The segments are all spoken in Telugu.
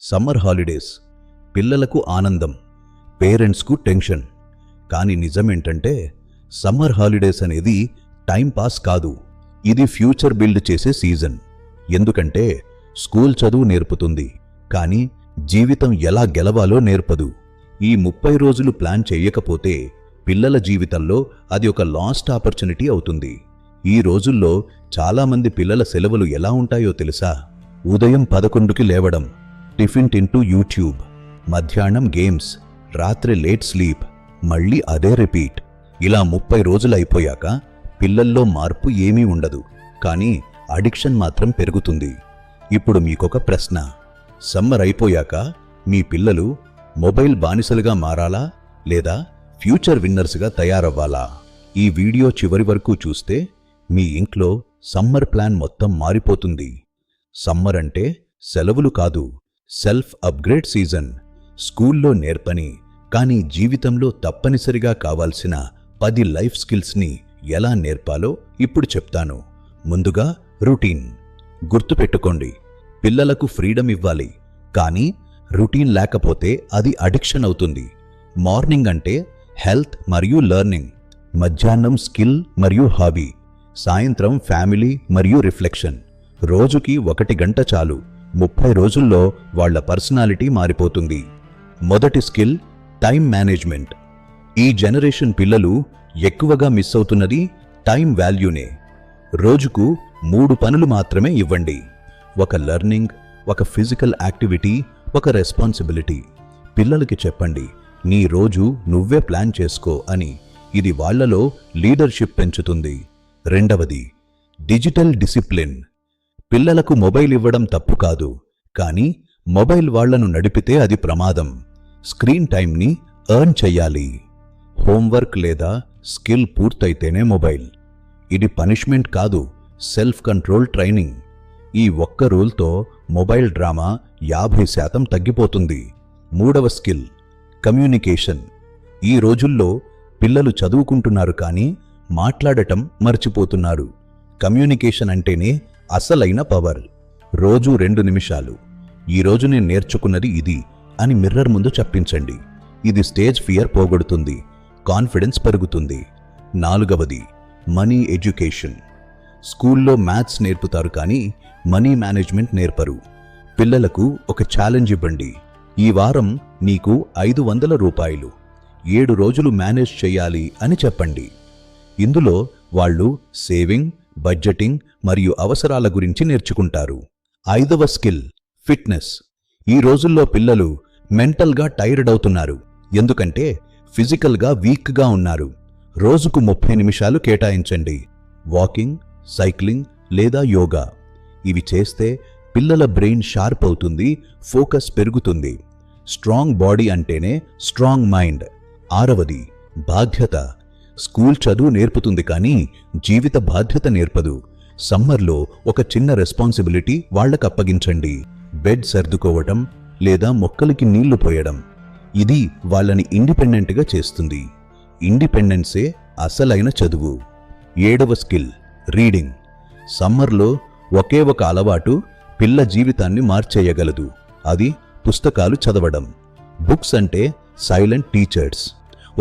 సమ్మర్ హాలిడేస్ పిల్లలకు ఆనందం, పేరెంట్స్కు టెన్షన్. కానీ నిజమేంటంటే సమ్మర్ హాలిడేస్ అనేది టైం పాస్ కాదు, ఇది ఫ్యూచర్ బిల్డ్ చేసే సీజన్. ఎందుకంటే స్కూల్ చదువు నేర్పుతుంది, కానీ జీవితం ఎలా గెలవాలో నేర్పదు. ఈ 30 రోజులు ప్లాన్ చేయకపోతే పిల్లల జీవితంలో అది ఒక లాస్ట్ ఆపర్చునిటీ అవుతుంది. ఈ రోజుల్లో చాలామంది పిల్లల సెలవులు ఎలా ఉంటాయో తెలుసా? ఉదయం 11కి లేవడం, టిఫిన్ తింటూ యూట్యూబ్, మధ్యాహ్నం గేమ్స్, రాత్రి లేట్ స్లీప్, మళ్ళీ అదే రిపీట్. ఇలా 30 రోజులు అయిపోయాక పిల్లల్లో మార్పు ఏమీ ఉండదు, కానీ అడిక్షన్ మాత్రం పెరుగుతుంది. ఇప్పుడు మీకొక ప్రశ్న, సమ్మర్ అయిపోయాక మీ పిల్లలు మొబైల్ బానిసలుగా మారాలా లేదా ఫ్యూచర్ విన్నర్స్గా తయారవ్వాలా? ఈ వీడియో చివరి వరకు చూస్తే మీ ఇంట్లో సమ్మర్ ప్లాన్ మొత్తం మారిపోతుంది. సమ్మర్ అంటే సెలవులు కాదు, సెల్ఫ్ అప్గ్రేడ్ సీజన్. స్కూల్లో నేర్పని కానీ జీవితంలో తప్పనిసరిగా కావాల్సిన 10 లైఫ్ స్కిల్స్ని ఎలా నేర్పాలో ఇప్పుడు చెప్తాను. ముందుగా రొటీన్. గుర్తుపెట్టుకోండి, పిల్లలకు ఫ్రీడమ్ ఇవ్వాలి, కానీ రొటీన్ లేకపోతే అది అడిక్షన్ అవుతుంది. మార్నింగ్ అంటే హెల్త్ మరియు లెర్నింగ్, మధ్యాహ్నం స్కిల్ మరియు హాబీ, సాయంత్రం ఫ్యామిలీ మరియు రిఫ్లెక్షన్. రోజుకి 1 గంట చాలు. 30 రోజుల్లో వాళ్ల పర్సనాలిటీ మారిపోతుంది. మొదటి స్కిల్ టైం మేనేజ్మెంట్. ఈ జనరేషన్ పిల్లలు ఎక్కువగా మిస్ అవుతున్నది టైం వాల్యూనే. రోజుకు 3 పనులు మాత్రమే ఇవ్వండి. ఒక లెర్నింగ్, ఒక ఫిజికల్ యాక్టివిటీ, ఒక రెస్పాన్సిబిలిటీ. పిల్లలకి చెప్పండి, నీ రోజు నువ్వే ప్లాన్ చేసుకో అని. ఇది వాళ్లలో లీడర్షిప్ పెంచుతుంది. రెండవది డిజిటల్ డిసిప్లిన్. పిల్లలకు మొబైల్ ఇవ్వడం తప్పు కాదు, కానీ మొబైల్ వాళ్లను నడిపితే అది ప్రమాదం. స్క్రీన్ టైంని ఎర్న్ చెయ్యాలి. హోంవర్క్ లేదా స్కిల్ పూర్తయితేనే మొబైల్. ఇది పనిష్మెంట్ కాదు, సెల్ఫ్ కంట్రోల్ ట్రైనింగ్. ఈ ఒక్క రూల్తో మొబైల్ డ్రామా 50% తగ్గిపోతుంది. మూడవ స్కిల్ కమ్యూనికేషన్. ఈ రోజుల్లో పిల్లలు చదువుకుంటున్నారు, కానీ మాట్లాడటం మర్చిపోతున్నారు. కమ్యూనికేషన్ అంటేనే అసలైన పవర్. రోజు 2 నిమిషాలు, ఈరోజు నేను నేర్చుకున్నది ఇది అని మిర్రర్ ముందు చెప్పించండి. ఇది స్టేజ్ ఫియర్ పోగొడుతుంది, కాన్ఫిడెన్స్ పెరుగుతుంది. నాలుగవది మనీ ఎడ్యుకేషన్. స్కూల్లో మ్యాథ్స్ నేర్పుతారు, కానీ మనీ మేనేజ్మెంట్ నేర్పరు. పిల్లలకు ఒక ఛాలెంజ్ ఇవ్వండి. ఈ వారం నీకు 500 రూపాయలు, 7 రోజులు మేనేజ్ చేయాలి అని చెప్పండి. ఇందులో వాళ్ళు సేవింగ్, బడ్జెటింగ్ మరియు అవసరాల గురించి నేర్చుకుంటారు. ఐదవ స్కిల్ ఫిట్నెస్. ఈ రోజుల్లో పిల్లలు మెంటల్గా టైర్డ్ అవుతున్నారు, ఎందుకంటే ఫిజికల్గా వీక్గా ఉన్నారు. రోజుకు 30 నిమిషాలు కేటాయించండి. వాకింగ్, సైక్లింగ్ లేదా యోగా. ఇవి చేస్తే పిల్లల బ్రెయిన్ షార్ప్ అవుతుంది, ఫోకస్ పెరుగుతుంది. స్ట్రాంగ్ బాడీ అంటేనే స్ట్రాంగ్ మైండ్. ఆరవది బాధ్యత. స్కూల్ చదువు నేర్పుతుంది, కానీ జీవిత బాధ్యత నేర్పదు. సమ్మర్లో ఒక చిన్న రెస్పాన్సిబిలిటీ వాళ్లకు అప్పగించండి. బెడ్ సర్దుకోవటం లేదా మొక్కలకి నీళ్లు పోయడం. ఇది వాళ్ళని ఇండిపెండెంట్గా చేస్తుంది. ఇండిపెండెన్సే అసలైన చదువు. ఏడవ స్కిల్ రీడింగ్. సమ్మర్లో ఒకే ఒక అలవాటు పిల్ల జీవితాన్ని మార్చేయగలదు, అది పుస్తకాలు చదవడం. బుక్స్ అంటే సైలెంట్ టీచర్స్.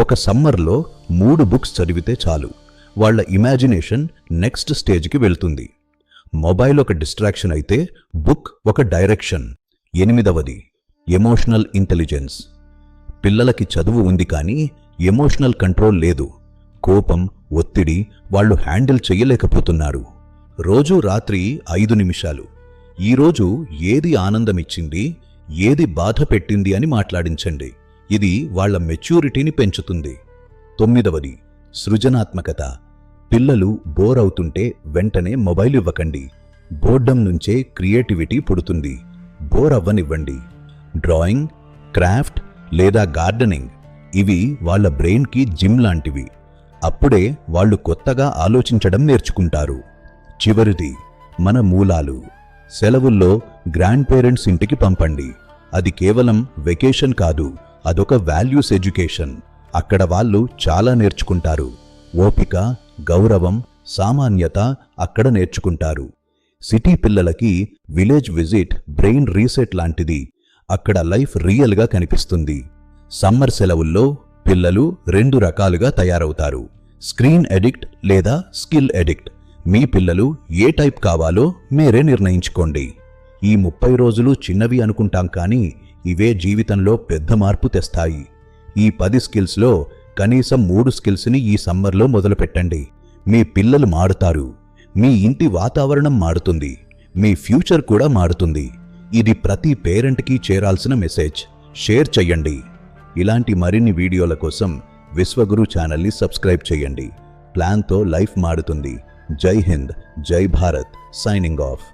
ఒక సమ్మర్లో 3 బుక్స్ చదివితే చాలు, వాళ్ల ఇమాజినేషన్ నెక్స్ట్ స్టేజ్కి వెళ్తుంది. మొబైల్ ఒక డిస్ట్రాక్షన్ అయితే బుక్ ఒక డైరెక్షన్. ఎనిమిదవది ఎమోషనల్ ఇంటెలిజెన్స్. పిల్లలకి చదువు ఉంది, కానీ ఎమోషనల్ కంట్రోల్ లేదు. కోపం, ఒత్తిడి వాళ్ళు హ్యాండిల్ చెయ్యలేకపోతున్నారు. రోజు రాత్రి 5 నిమిషాలు ఈరోజు ఏది ఆనందమిచ్చింది, ఏది బాధ పెట్టింది అని మాట్లాడించండి. ఇది వాళ్ల మెచ్యూరిటీని పెంచుతుంది. 9వది సృజనాత్మకత. పిల్లలు బోర్ అవుతుంటే వెంటనే మొబైల్ ఇవ్వకండి. బోర్డమ్ నుంచే క్రియేటివిటీ పుడుతుంది. బోర్ అవ్వనివ్వండి. డ్రాయింగ్, క్రాఫ్ట్ లేదా గార్డెనింగ్, ఇవి వాళ్ల బ్రెయిన్కి జిమ్ లాంటివి. అప్పుడే వాళ్ళు కొత్తగా ఆలోచించడం నేర్చుకుంటారు. చివరిది మన మూలాలు. సెలవుల్లో గ్రాండ్ పేరెంట్స్ ఇంటికి పంపండి. అది కేవలం వెకేషన్ కాదు, అదొక వాల్యూస్ ఎడ్యుకేషన్. అక్కడ వాళ్ళు చాలా నేర్చుకుంటారు. ఓపిక, గౌరవం, సామాన్యత అక్కడ నేర్చుకుంటారు. సిటీ పిల్లలకి విలేజ్ విజిట్ బ్రెయిన్ రీసెట్ లాంటిది. అక్కడ లైఫ్ రియల్గా కనిపిస్తుంది. సమ్మర్ సెలవుల్లో పిల్లలు 2 రకాలుగా తయారవుతారు. స్క్రీన్ ఎడిక్ట్ లేదా స్కిల్ ఎడిక్ట్. మీ పిల్లలు ఏ టైప్ కావాలో మీరే నిర్ణయించుకోండి. ఈ 30 రోజులు చిన్నవి అనుకుంటాం, కానీ ఇవే జీవితంలో పెద్ద మార్పు తెస్తాయి. ఈ 10 స్కిల్స్లో కనీసం 3 స్కిల్స్ని ఈ సమ్మర్లో మొదలుపెట్టండి. మీ పిల్లలు మారుతారు, మీ ఇంటి వాతావరణం మారుతుంది, మీ ఫ్యూచర్ కూడా మారుతుంది. ఇది ప్రతి పేరెంట్కి చేరాల్సిన మెసేజ్. షేర్ చెయ్యండి. ఇలాంటి మరిన్ని వీడియోల కోసం విశ్వగురు ఛానల్ని సబ్స్క్రైబ్ చేయండి. ప్లాన్తో లైఫ్ మారుతుంది. జై హింద్, జై భారత్. Signing off.